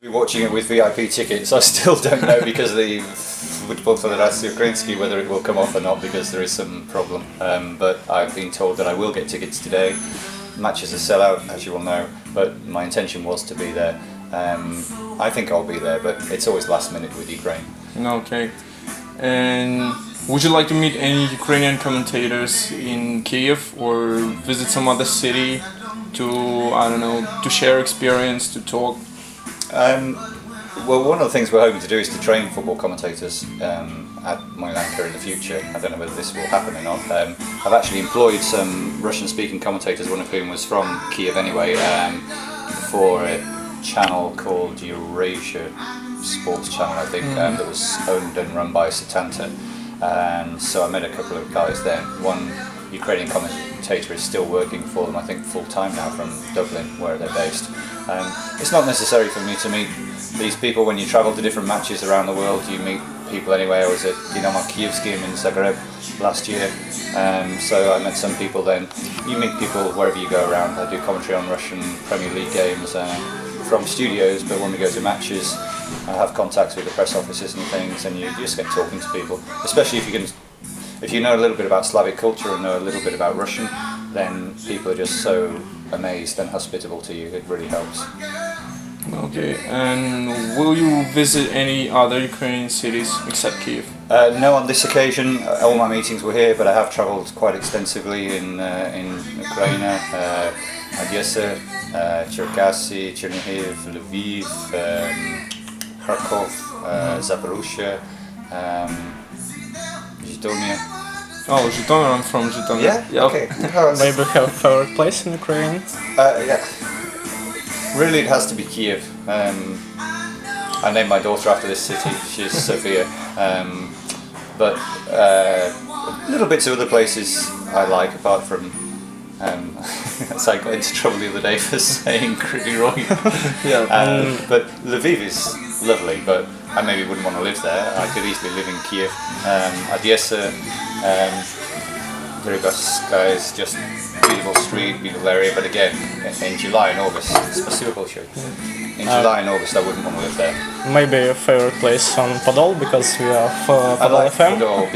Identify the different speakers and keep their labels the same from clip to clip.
Speaker 1: Be watching it with VIP tickets. I still don't know because of the Football Federation Ukrainsky whether it will come off or not because there is some problem. But I've been told that I will get tickets today. Matches are sellout, as you will know, but my intention was to be there. I think I'll be there, but it's always last minute with Ukraine.
Speaker 2: Okay. And would you like to meet any Ukrainian commentators in Kyiv or visit some other city to, I don't know, to share experience, to talk?
Speaker 1: Well, one of the things we're hoping to do is to train football commentators at Mohyla in the future. I don't know whether this will happen or not. I've actually employed some Russian-speaking commentators, one of whom was from Kyiv anyway, for a channel called Eurasia Sports Channel, I think, that was owned and run by Satanta. And so I met a couple of guys there. One Ukrainian commentator is still working for them, I think full-time now from Dublin, where they're based. It's not necessary for me to meet these people. When you travel to different matches around the world, you meet people anyway. I was at Dynamo Kyiv's game in Zagreb last year, so I met some people then. You meet people wherever you go around. I do commentary on Russian Premier League games from studios, but when we go to matches, I have contacts with the press offices and things, and you just get talking to people, especially if you know a little bit about Slavic culture and know a little bit about Russian, then people are just so amazed and hospitable to you. It really helps.
Speaker 2: Okay, and will you visit any other Ukrainian cities except Kyiv?
Speaker 1: No, on this occasion, all my meetings were here, but I have travelled quite extensively in Ukraine, Odessa, Cherkasy, Chernihiv, Lviv, Kharkov, Zaporozhye, Zhytomyr.
Speaker 2: Oh, Zhytomyr, I'm from Zhytomyr.
Speaker 1: Yeah? Okay.
Speaker 3: Maybe have a favorite place in Ukraine?
Speaker 1: Yeah. Really, it has to be Kyiv. I named my daughter after this city. She's Sophia. But little bits of other places I like, apart from. So I got into trouble the other day for saying Kryvyi Rog. But Lviv is lovely, but I maybe wouldn't want to live there. I could easily live in Kyiv. Odessa, Deribasskaya is just beautiful street, beautiful area, but again, in July and August, in July and August I wouldn't want to live there.
Speaker 3: Maybe a favorite place on Podol, because we have
Speaker 1: I
Speaker 3: Podol
Speaker 1: like
Speaker 3: FM.
Speaker 1: Podol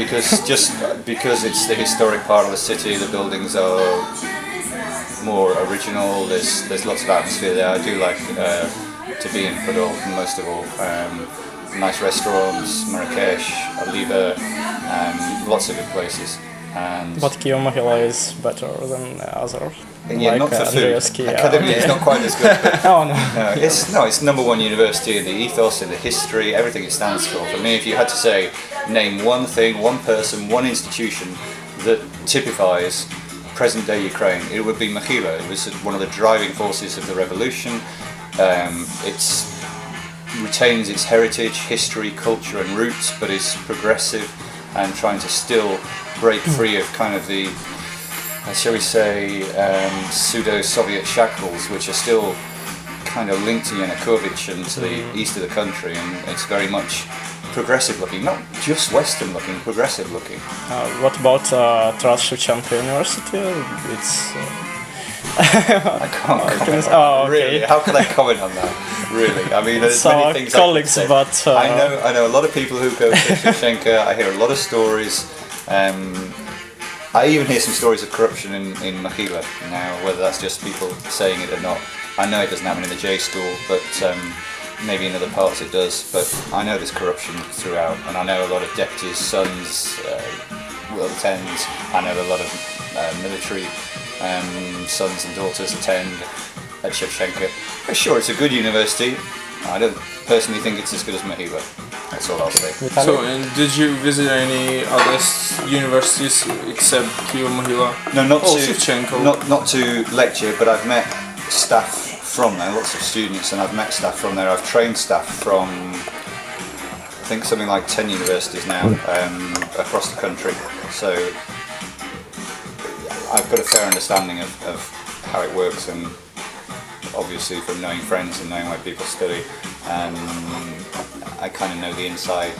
Speaker 1: because it's the historic part of the city. The buildings are more original. There's lots of atmosphere there. I do like to be in Podol most of all. Nice restaurants, Marrakesh, Aliba, lots of good places.
Speaker 3: But Kyiv-Mohyla is better than others.
Speaker 1: Yeah,
Speaker 3: like,
Speaker 1: not for food.
Speaker 3: Andreevsky,
Speaker 1: Academically, it's not quite as good. But
Speaker 3: Oh no.
Speaker 1: it's number one university in the ethos, in the history, everything it stands for. For me, if you had to say, name one thing, one person, one institution that typifies present-day Ukraine, it would be Mohyla. It was one of the driving forces of the revolution. It retains its heritage, history, culture and roots, but is progressive and trying to still break free of kind of the, shall we say, pseudo-Soviet shackles, which are still kind of linked to Yanukovych and to the east of the country, and it's very much progressive looking, not just Western looking, progressive looking.
Speaker 3: What about Taras Shevchenko University? It's.
Speaker 1: I can't comment on that. Really, how can I comment on that? Really, I mean, there's many things
Speaker 3: colleagues,
Speaker 1: I can say.
Speaker 3: but
Speaker 1: I know a lot of people who go to Shevchenko. I hear a lot of stories. I even hear some stories of corruption in Mohyla now. Whether that's just people saying it or not, I know it doesn't happen in the J school, but maybe in other parts it does. But I know there's corruption throughout, and I know a lot of deputies' sons will attend. I know a lot of military sons and daughters attend at Shevchenko. But sure, it's a good university. I don't personally think it's as good as Mohyla. That's all I'll say.
Speaker 2: So, and did you visit any other universities except Kyiv-Mohyla?
Speaker 1: No, not
Speaker 2: Shevchenko.
Speaker 1: Not to lecture, but I've met staff from there, lots of students, and I've met staff from there. I've trained staff from, I think, something like 10 universities now across the country. So I've got a fair understanding of how it works, and obviously from knowing friends and knowing where people study, I kind of know the inside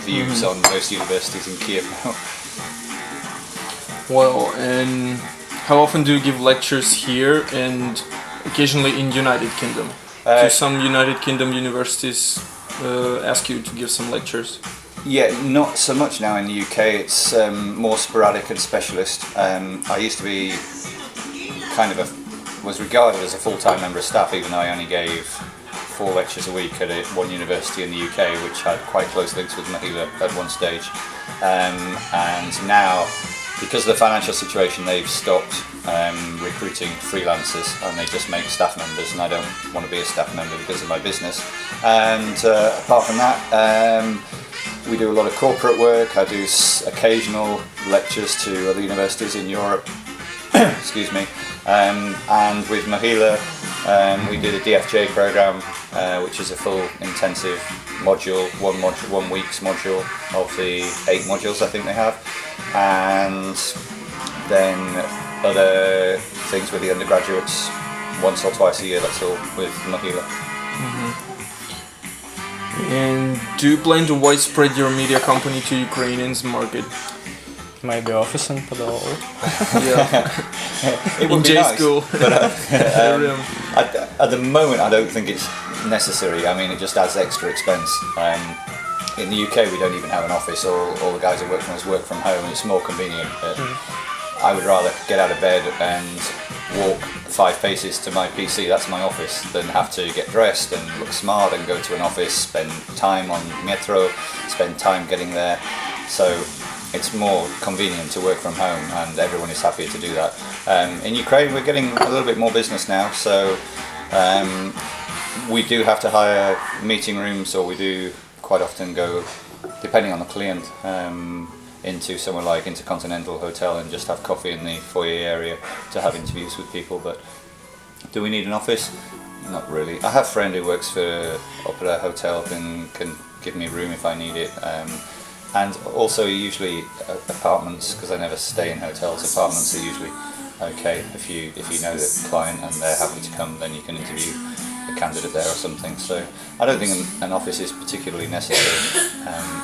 Speaker 1: views on most universities in Kyiv now.
Speaker 2: Well, and how often do you give lectures here and occasionally in United Kingdom? Do some United Kingdom universities ask you to give some lectures?
Speaker 1: Yeah, not so much now in the UK. It's more sporadic and specialist. I used to be was regarded as a full-time member of staff, even though I only gave 4 lectures a week at one university in the UK, which had quite close links with Mohyla at one stage. And now, because of the financial situation, they've stopped recruiting freelancers, and they just make staff members, and I don't want to be a staff member because of my business. And apart from that, we do a lot of corporate work. I do occasional lectures to other universities in Europe. Excuse me. And with Mohyla, we did a DFJ program, which is a full intensive module, 1 week's module of the 8 modules I think they have, and then other things with the undergraduates once or twice a year. That's all with Mohyla.
Speaker 2: And do you plan to widespread your media company to Ukrainians market?
Speaker 3: Maybe office in Podol.
Speaker 1: It would
Speaker 2: In
Speaker 1: be
Speaker 2: J
Speaker 1: nice,
Speaker 2: school.
Speaker 1: but at the moment I don't think it's necessary. I mean, it just adds extra expense. In the UK we don't even have an office. All the guys who work from us work from home. It's more convenient. But I would rather get out of bed and walk 5 paces to my PC, that's my office, than have to get dressed and look smart and go to an office, spend time on metro, spend time getting there. So it's more convenient to work from home, and everyone is happy to do that. In Ukraine we're getting a little bit more business now, so we do have to hire meeting rooms, or we do quite often go, depending on the client, into somewhere like Intercontinental Hotel and just have coffee in the foyer area to have interviews with people. But do we need an office? Not really. I have a friend who works for up at a hotel and can give me a room if I need it. And also usually apartments, because I never stay in hotels. Apartments are usually okay if you know the client and they're happy to come, then you can interview a candidate there or something. So I don't think an office is particularly necessary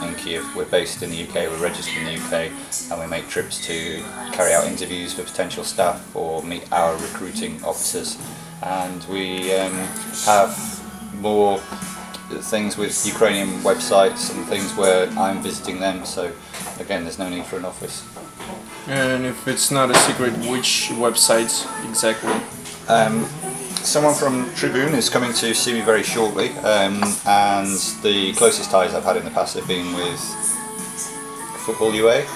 Speaker 1: in Kyiv. We're based in the UK, we're registered in the UK, and we make trips to carry out interviews for potential staff or meet our recruiting officers. And we have more things with Ukrainian websites and things where I'm visiting them, so again there's no need for an office.
Speaker 2: And if it's not a secret, which websites exactly?
Speaker 1: Someone from Tribune is coming to see me very shortly, and the closest ties I've had in the past have been with Football UA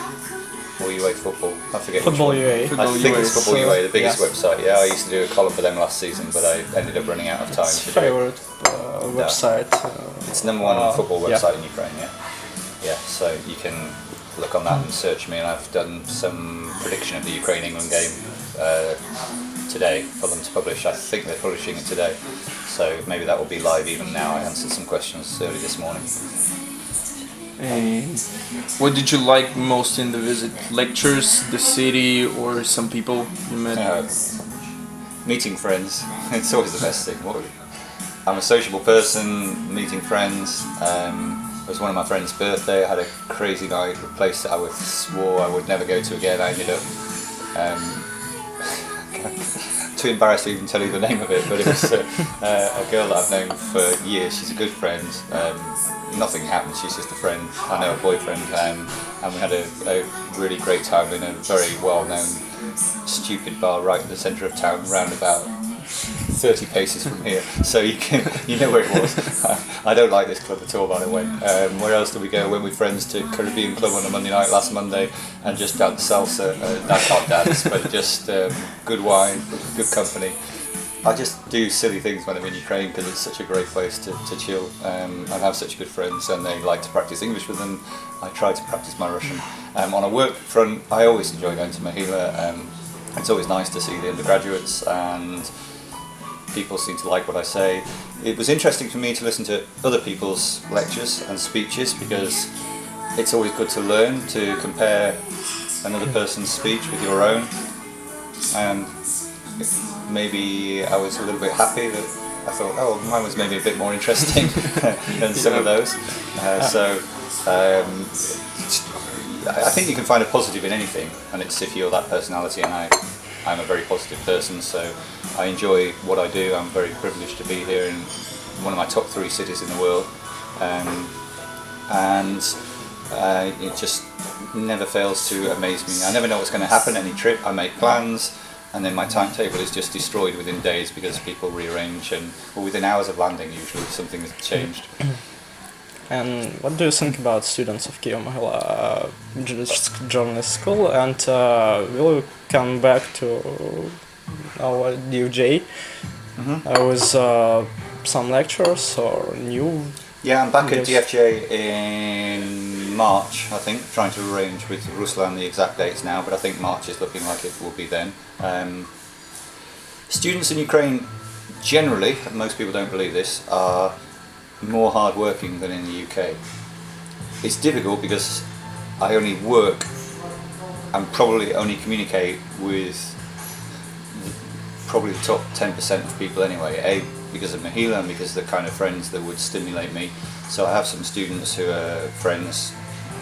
Speaker 1: or UA Football. I forget.
Speaker 3: Football
Speaker 1: which one.
Speaker 3: UA.
Speaker 1: I think it's Football UA, the biggest
Speaker 3: yeah.
Speaker 1: website. Yeah, I used to do a column for them last season, but I ended up running out of time.
Speaker 3: It's
Speaker 1: to do it.
Speaker 3: favorite website.
Speaker 1: It's #1 football
Speaker 3: yeah.
Speaker 1: website in Ukraine. Yeah. So you can look on that and search me, and I've done some prediction of the Ukraine-England game today for them to publish. I think they're publishing it today, so maybe that will be live even now. I answered some questions early this morning.
Speaker 2: And what did you like most in the visit? Lectures, the city, or some people you met?
Speaker 1: Meeting friends. It's always the best thing. I'm a sociable person. Meeting friends. It was one of my friend's birthday. I had a crazy night, a place that I swore I would never go to again. I ended up too embarrassed to even tell you the name of it, but it was a girl that I've known for years. She's a good friend. Nothing happened, she's just a friend. I know a boyfriend, and we had a really great time in a very well-known stupid bar right in the centre of town, round about 30 paces from here, so you know where it was. I don't like this club at all, by the way. Where else do we go? Went with friends to Caribbean Club on a Monday night last Monday and just danced salsa. I can't dance, but just good wine, good company. I just do silly things when I'm in Ukraine because it's such a great place to chill. I have such good friends, and they like to practice English with them. I try to practice my Russian. On a work front, I always enjoy going to Mohyla. It's always nice to see the undergraduates, and people seem to like what I say. It was interesting for me to listen to other people's lectures and speeches, because it's always good to learn, to compare another person's speech with your own. And maybe I was a little bit happy that I thought, oh, mine was maybe a bit more interesting than some of those. I think you can find a positive in anything, and it's if you're that personality, and I'm a very positive person, so I enjoy what I do. I'm very privileged to be here in one of my top 3 cities in the world, and it just never fails to amaze me. I never know what's going to happen any trip. I make plans, and then my timetable is just destroyed within days because people rearrange, or within hours of landing usually something has changed.
Speaker 3: And what do you think about students of Kyiv-Mohyla journalist school, and will you come back to our DFJ with some lectures or new?
Speaker 1: Yeah, I'm back at DFJ in March, I think, trying to arrange with Ruslan the exact dates now, but I think March is looking like it will be then. Students in Ukraine generally, and most people don't believe this, are more hard-working than in the UK. It's difficult because I only work and probably only communicate with probably the top 10% of people anyway, because of Mohyla and because of the kind of friends that would stimulate me. So I have some students who are friends,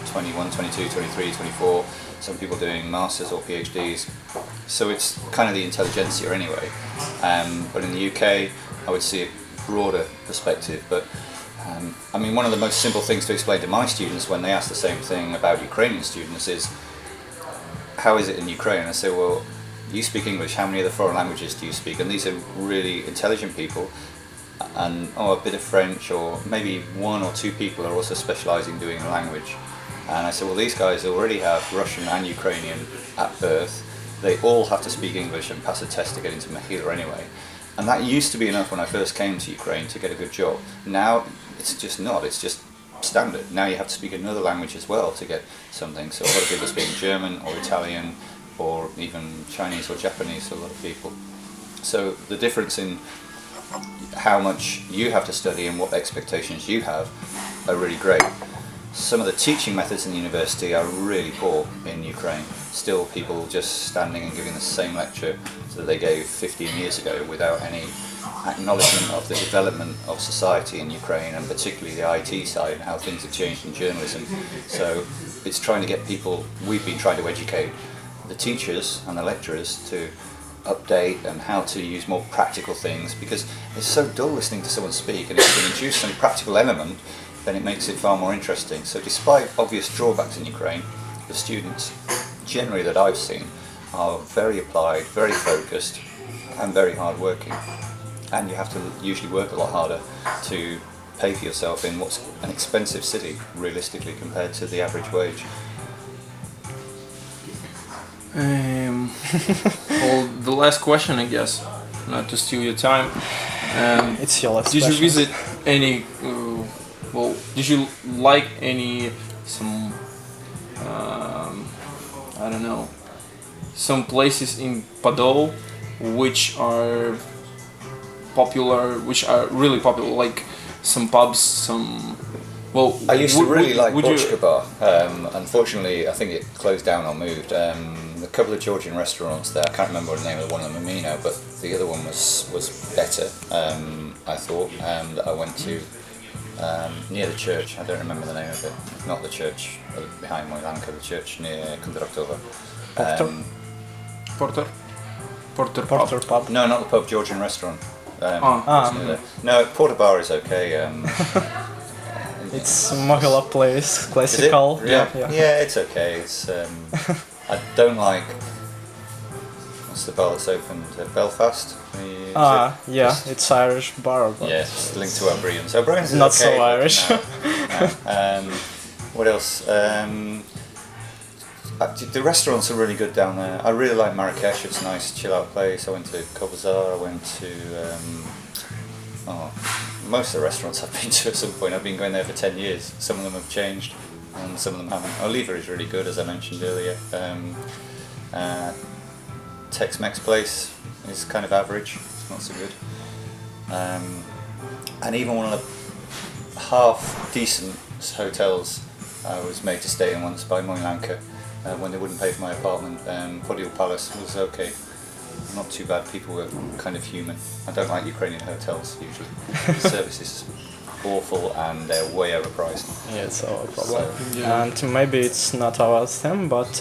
Speaker 1: 21, 22, 23, 24, some people doing masters or PhDs. So it's kind of the intelligentsia anyway. But in the UK, I would see a broader perspective. But I mean, one of the most simple things to explain to my students when they ask the same thing about Ukrainian students is, how is it in Ukraine? I say, well, you speak English, how many other foreign languages do you speak? And these are really intelligent people, and a bit of French, or maybe 1 or 2 people are also specialising in doing a language. And I said, well, these guys already have Russian and Ukrainian at birth. They all have to speak English and pass a test to get into Mohyla anyway. And that used to be enough when I first came to Ukraine to get a good job. Now it's just not, it's just standard. Now you have to speak another language as well to get something. So a lot of people speak German or Italian, or even Chinese or Japanese, a lot of people. So the difference in how much you have to study and what expectations you have are really great. Some of the teaching methods in the university are really poor in Ukraine. Still people just standing and giving the same lecture that they gave 15 years ago without any acknowledgement of the development of society in Ukraine, and particularly the IT side and how things have changed in journalism. So it's trying to get people, we've been trying to educate the teachers and the lecturers to update and how to use more practical things, because it's so dull listening to someone speak, and if you can introduce some practical element, then it makes it far more interesting. So despite obvious drawbacks in Ukraine, the students generally that I've seen are very applied, very focused, and very hard working. And you have to usually work a lot harder to pay for yourself in what's an expensive city, realistically, compared to the average wage.
Speaker 2: Well, the last question, I guess, not to steal your time.
Speaker 3: It's your last
Speaker 2: Did
Speaker 3: question.
Speaker 2: you visit any? Did you like any I don't know, some places in Podol which are popular, which are really popular, like some pubs, some. Well,
Speaker 1: I used to really like
Speaker 2: would
Speaker 1: Bochka Bar. Unfortunately, I think it closed down or moved. A couple of Georgian restaurants there. I can't remember the name of one of them now, but the other one was better. I thought that I went to near the church. I don't remember the name of it. Not the church behind Mohyla, the church near Kondraktova.
Speaker 2: Porter
Speaker 3: Pub.
Speaker 1: No, not the pub. Georgian restaurant. No, Porter Bar is okay.
Speaker 3: It's Mohyla place, classical.
Speaker 1: Is it? Yeah, it's okay. It's I don't like. What's the bar that's opened? Belfast.
Speaker 3: It's Irish bar. But
Speaker 1: Yeah, it's linked to O'Brien's. O'Brien's is
Speaker 3: not
Speaker 1: okay,
Speaker 3: so Irish.
Speaker 1: No. What else? The restaurants are really good down there. I really like Marrakesh. It's a nice chill out place. I went to Kobazar. I went to most of the restaurants I've been to at some point. I've been going there for 10 years. Some of them have changed and some of them haven't. Oliva is really good, as I mentioned earlier. Tex-Mex place is kind of average. It's not so good. And even one of the half decent hotels I was made to stay in once by Mohyla when they wouldn't pay for my apartment. Podil Palace was okay. Not too bad. People were kind of human. I don't like Ukrainian hotels usually. Services awful and they're way overpriced.
Speaker 3: Yeah, it's our problem.
Speaker 2: Yeah.
Speaker 3: And maybe it's not our theme, but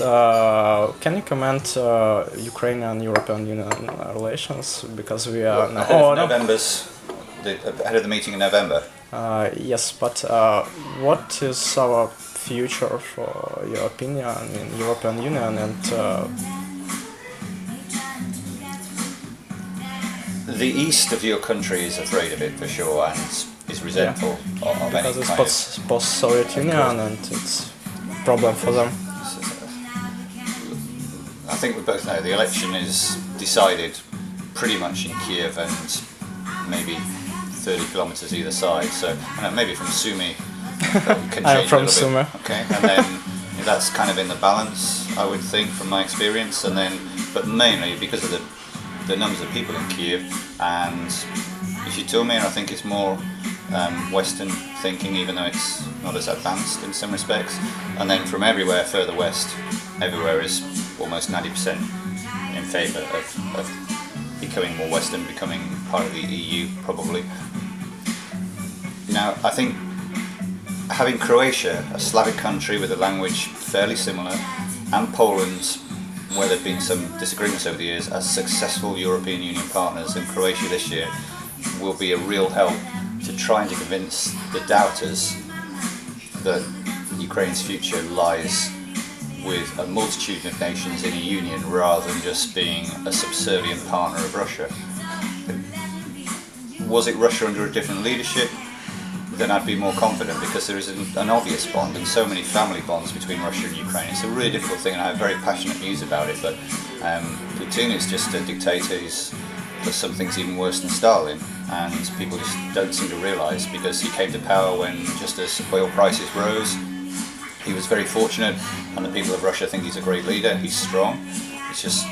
Speaker 3: can you comment Ukrainian-European Union relations? Because we are now...
Speaker 1: Ahead of November's, ahead of the meeting in November.
Speaker 3: Yes, but what is our future for your opinion in European Union and
Speaker 1: The east of your country is afraid of it for sure and is resentful of
Speaker 3: because
Speaker 1: any
Speaker 3: it's
Speaker 1: kind of...
Speaker 3: post-Soviet Union and it's problem for them.
Speaker 1: I think we both know the election is decided pretty much in Kiev and maybe 30 kilometers either side. So I don't know, maybe from Sumy can
Speaker 3: I'm
Speaker 1: change
Speaker 3: from
Speaker 1: a little
Speaker 3: Sumy.
Speaker 1: bit. Okay, and then that's kind of in the balance, I would think, from my experience. And then, but mainly because of the numbers of people in Kiev, and if you told me, I think it's more Western thinking, even though it's not as advanced in some respects. And then from everywhere further west, everywhere is almost 90% in favour of becoming more Western, becoming part of the EU probably. Now, I think having Croatia, a Slavic country with a language fairly similar, and Poland, where there have been some disagreements over the years, as successful European Union partners, in Croatia this year will be a real help to trying to convince the doubters that Ukraine's future lies with a multitude of nations in a union rather than just being a subservient partner of Russia. Was it Russia under a different leadership? Then I'd be more confident, because there is an obvious bond and so many family bonds between Russia and Ukraine. It's a really difficult thing and I have very passionate views about it, but Putin is just a dictator. He's does some things even worse than Stalin, and people just don't seem to realise, because he came to power when just as oil prices rose. He was very fortunate and the people of Russia think he's a great leader, he's strong. It's just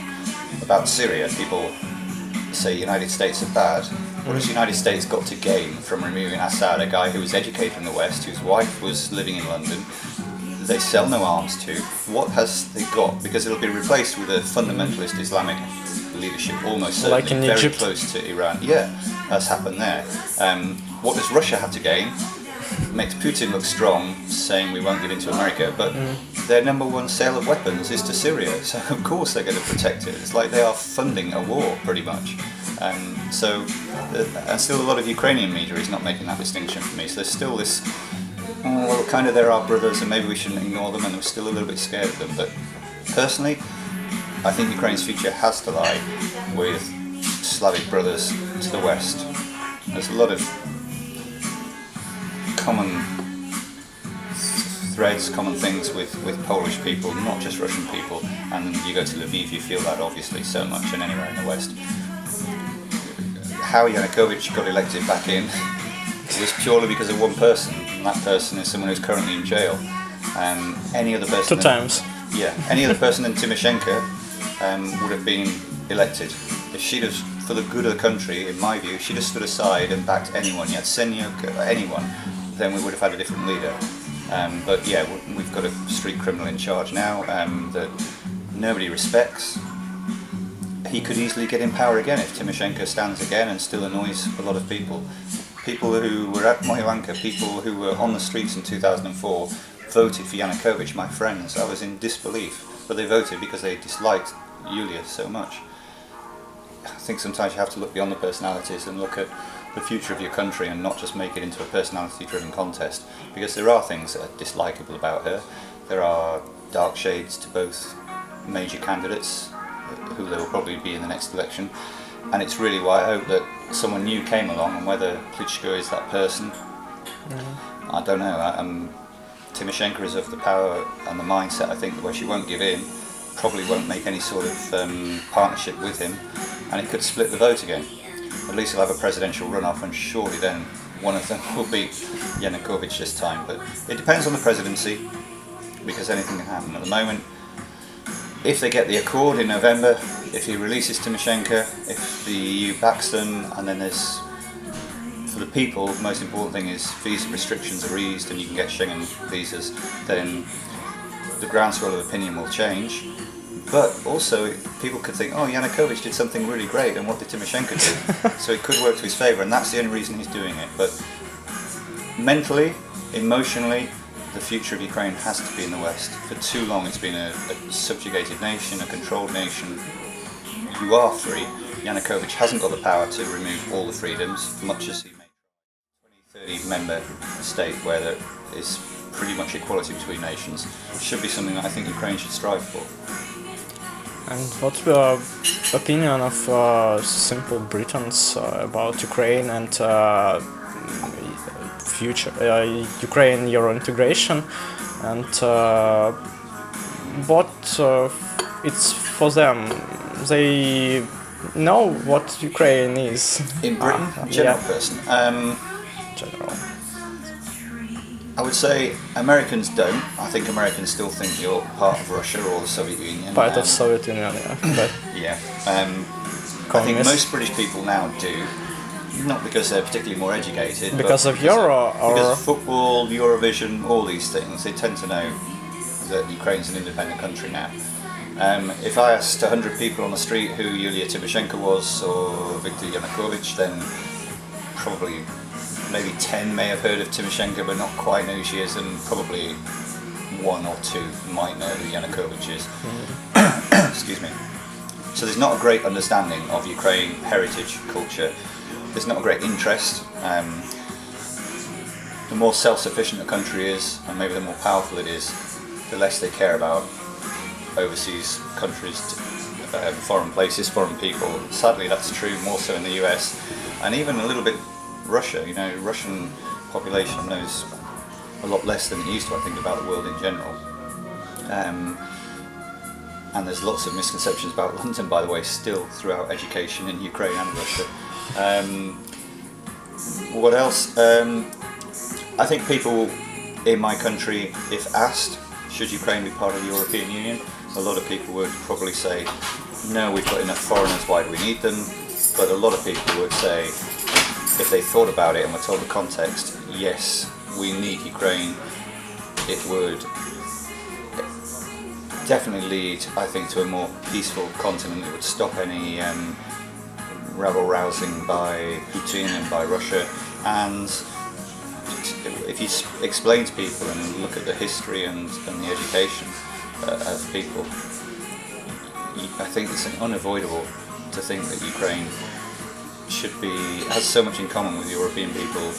Speaker 1: about Syria, people say United States are bad. What has the United States got to gain from removing Assad, a guy who was educated in the West, whose wife was living in London? They sell no arms to. What has they got? Because it'll be replaced with a fundamentalist Islamic leadership, almost certainly,
Speaker 3: like in
Speaker 1: very
Speaker 3: Egypt.
Speaker 1: close to Iran. Yeah, that's happened there. What does Russia have to gain? Makes Putin look strong, saying we won't give in to America, but their number one sale of weapons is to Syria, so of course they're going to protect it. It's like they are funding a war, pretty much. And still a lot of Ukrainian media is not making that distinction for me, so there's still this, well, kind of they're our brothers and maybe we shouldn't ignore them, and we're still a little bit scared of them. But personally, I think Ukraine's future has to lie with Slavic brothers to the west. There's a lot of common threads, common things with Polish people, not just Russian people, and you go to Lviv, you feel that obviously so much, and anywhere in the west. How Yanukovych got elected back in was purely because of one person, and that person is someone who's currently in jail. Any other person...
Speaker 3: Two times.
Speaker 1: Yeah, any other person than Tymoshenko would have been elected. If she'd have, for the good of the country, in my view, she'd have stood aside and backed anyone, Yatsenyuk, anyone, then we would have had a different leader. But yeah, we've got a street criminal in charge now that nobody respects. He could easily get in power again if Tymoshenko stands again and still annoys a lot of people. People who were at Mohylanka, people who were on the streets in 2004, voted for Yanukovych, my friends. I was in disbelief, but they voted because they disliked Yulia so much. I think sometimes you have to look beyond the personalities and look at the future of your country and not just make it into a personality-driven contest, because there are things that are dislikable about her. There are dark shades to both major candidates, who there will probably be in the next election, and it's really why I hope that someone new came along, and whether Klitschko is that person, I don't know. Tymoshenko is of the power and the mindset, I think, where she won't give in, probably won't make any sort of partnership with him, and it could split the vote again. At least he'll have a presidential runoff, and surely then one of them will beat Yanukovych this time. But it depends on the presidency, because anything can happen. At the moment, if they get the accord in November, if he releases Tymoshenko, if the EU backs them, and then there's, for the people, the most important thing is visa restrictions are eased and you can get Schengen visas, then the groundswell of opinion will change. But also, people could think, oh, Yanukovych did something really great, and what did Tymoshenko do? So it could work to his favour, and that's the only reason he's doing it. But mentally, emotionally, the future of Ukraine has to be in the West. For too long it's been a subjugated nation, a controlled nation. You are free. Yanukovych hasn't got the power to remove all the freedoms, much as he made a 20-30 member state where there is pretty much equality between nations. It should be something that I think Ukraine should strive for.
Speaker 3: And what's your opinion of simple Britons about Ukraine and future Ukraine Euro integration, and what it's for them? They know what Ukraine is.
Speaker 1: In Britain, general
Speaker 3: yeah.
Speaker 1: person.
Speaker 3: General.
Speaker 1: I would say Americans don't. I think Americans still think you're part of Russia or the Soviet Union.
Speaker 3: Part of Soviet Union, yeah. But
Speaker 1: Yeah. I think most British people now do. Not because they're particularly more educated.
Speaker 3: Because
Speaker 1: but
Speaker 3: of Euro or
Speaker 1: because of football, Eurovision, all these things, they tend to know that Ukraine's an independent country now. If I asked 100 people on the street who Yulia Tymoshenko was or Viktor Yanukovych, then probably maybe 10 may have heard of Tymoshenko but not quite know who she is, and probably 1 or 2 might know who Yanukovych is. Excuse me. So there's not a great understanding of Ukraine heritage, culture. There's not a great interest. The more self-sufficient a country is, and maybe the more powerful it is, the less they care about overseas countries, foreign places, foreign people. Sadly, that's true more so in the US, and even a little bit Russia. You know, Russian population knows a lot less than it used to, I think, about the world in general. And there's lots of misconceptions about London, by the way, still throughout education in Ukraine and Russia. What else? I think people in my country, if asked, should Ukraine be part of the European Union, a lot of people would probably say, no, we've got enough foreigners, why do we need them? But a lot of people would say, if they thought about it and were told the context, yes, we need Ukraine. It would definitely lead, I think, to a more peaceful continent. It would stop any rabble-rousing by Putin and by Russia. And if you explain to people and look at the history and the education of people, I think it's unavoidable to think that Ukraine has so much in common with European people,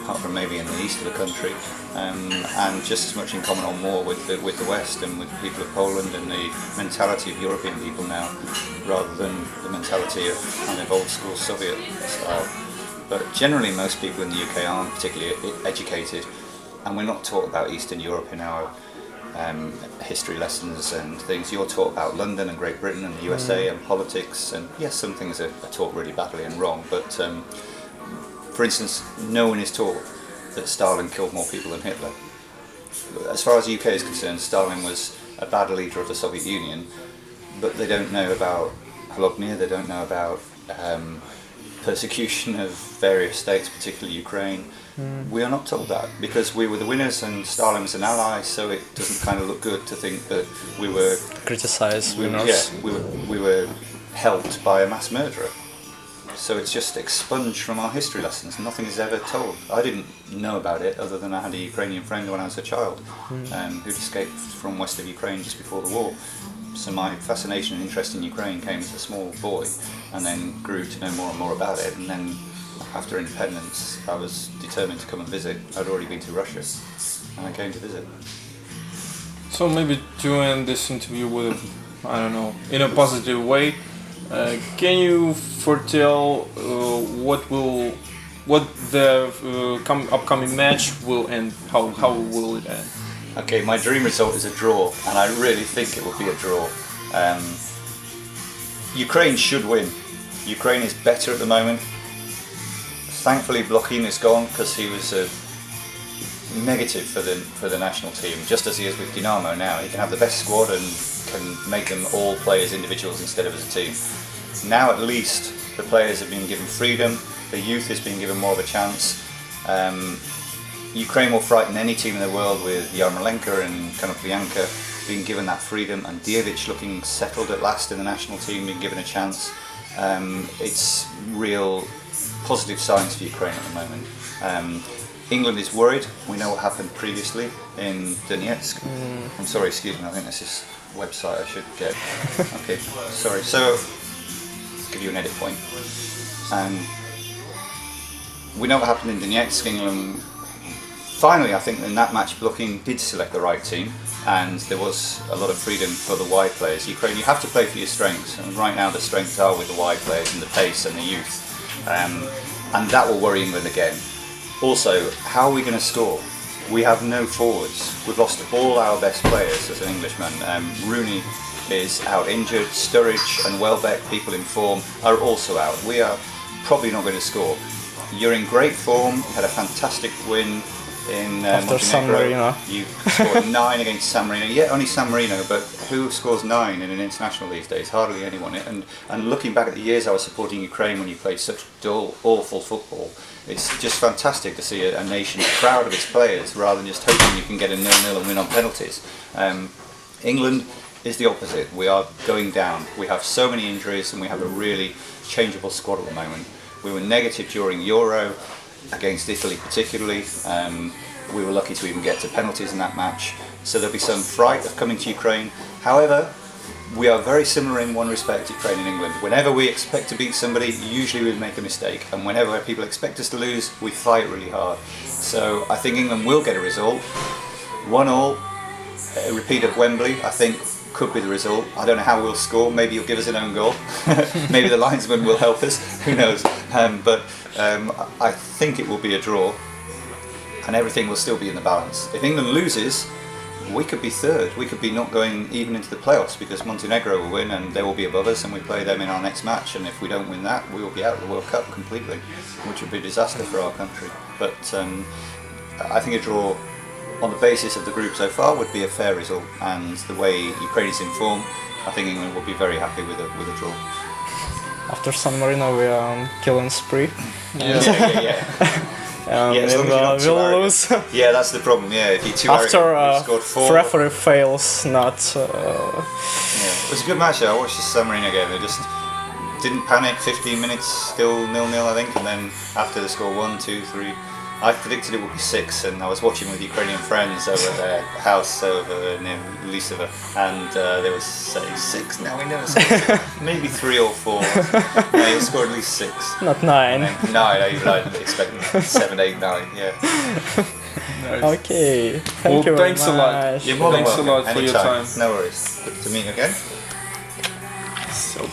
Speaker 1: apart from maybe in the east of the country, and just as much in common or more with the West and with the people of Poland and the mentality of European people now, rather than the mentality of kind of old school Soviet style. But generally most people in the UK aren't particularly educated, and we're not taught about Eastern Europe in our history lessons and things. You're taught about London and Great Britain and the USA and politics, and yes, some things are taught really badly and wrong, but for instance, no one is taught that Stalin killed more people than Hitler. As far as the UK is concerned, Stalin was a bad leader of the Soviet Union, but they don't know about Holodomor, they don't know about persecution of various states, particularly Ukraine. We are not told that because we were the winners and Stalin was an ally, so it doesn't kind of look good to think that we were
Speaker 3: criticized winners.
Speaker 1: Yeah, we were helped by a mass murderer. So it's just expunged from our history lessons. Nothing is ever told. I didn't know about it other than I had a Ukrainian friend when I was a child who'd escaped from west of Ukraine just before the war. So my fascination and interest in Ukraine came as a small boy and then grew to know more and more about it. And then after independence, I was determined to come and visit. I'd already been to Russia and I came to visit.
Speaker 2: So maybe to end this interview with, I don't know, in a positive way, can you foretell what the upcoming match will end? How will it end?
Speaker 1: Okay, my dream result is a draw, and I really think it will be a draw. Ukraine should win. Ukraine is better at the moment. Thankfully, Blokhin is gone because he was a negative for the national team, just as he is with Dynamo now. He can have the best squad and can make them all play as individuals instead of as a team. Now at least the players have been given freedom, the youth has been given more of a chance. Ukraine will frighten any team in the world with Yarmolenko and Konoplyanka being given that freedom, and Dievic looking settled at last in the national team, being given a chance. It's real positive signs for Ukraine at the moment. England is worried. We know what happened previously in Donetsk. I'm sorry, excuse me, I think this is a website I should get. Okay, sorry. So, let's give you an edit point. We know what happened in Donetsk. England, finally, I think in that match, blocking did select the right team, and there was a lot of freedom for the wide players. Ukraine, you have to play for your strengths, and right now the strengths are with the wide players and the pace and the youth, and that will worry England again. Also, how are we going to score? We have no forwards. We've lost all our best players as an Englishman. Rooney is out injured. Sturridge and Welbeck, people in form, are also out. We are probably not going to score. You're in great form. You had a fantastic win in
Speaker 3: After San
Speaker 1: Montenegro.
Speaker 3: Marino.
Speaker 1: You scored 9 against San Marino. Yeah, only San Marino, but who scores 9 in an international these days? Hardly anyone. And looking back at the years I was supporting Ukraine when you played such dull, awful football, it's just fantastic to see a nation proud of its players rather than just hoping you can get a 0-0 and win on penalties. England is the opposite. We are going down. We have so many injuries and we have a really changeable squad at the moment. We were negative during Euro, against Italy particularly. We were lucky to even get to penalties in that match. So there'll be some fright of coming to Ukraine. However, we are very similar in one respect, Ukraine and England. Whenever we expect to beat somebody, usually we make a mistake. And whenever people expect us to lose, we fight really hard. So I think England will get a result. 1-1, a repeat of Wembley, I think could be the result. I don't know how we'll score. Maybe he'll give us an own goal. Maybe the linesman will help us. Who knows? But I think it will be a draw, and everything will still be in the balance. If England loses, we could be third. We could be not going even into the playoffs because Montenegro will win and they will be above us, and we play them in our next match. And if we don't win that, we will be out of the World Cup completely, which would be a disaster for our country. But I think a draw, on the basis of the group so far, would be a fair result, and the way Ukraine is in form, I think England will be very happy with a draw.
Speaker 3: After San Marino, we are on killing spree.
Speaker 2: Yeah.
Speaker 1: Yeah, as long as you're not too
Speaker 3: we'll
Speaker 1: arrogant.
Speaker 3: lose.
Speaker 1: Yeah, that's the problem. Yeah, if you're too
Speaker 3: After
Speaker 1: arrogant, we've scored 4.
Speaker 3: referee fails, not.
Speaker 1: Yeah. It was a good match. I watched the San Marino game. They just didn't panic. 15 minutes, still 0-0, I think, and then after the score 1, 2, 3. I predicted it would be 6, and I was watching with Ukrainian friends over their house over near Lisova, and they were saying 6. Now we never say maybe 3 or 4. No, you'll score at least 6.
Speaker 3: Not 9.
Speaker 1: 9, I'd expect 7, 8, 9. Yeah.
Speaker 2: Nice.
Speaker 3: Okay. Thank
Speaker 2: Well,
Speaker 3: you very
Speaker 2: thanks a lot.
Speaker 3: much.
Speaker 1: You're more than
Speaker 2: Thanks a
Speaker 1: welcome.
Speaker 2: lot for your
Speaker 1: Anytime.
Speaker 2: time.
Speaker 1: No worries. Good to meet you again.
Speaker 2: So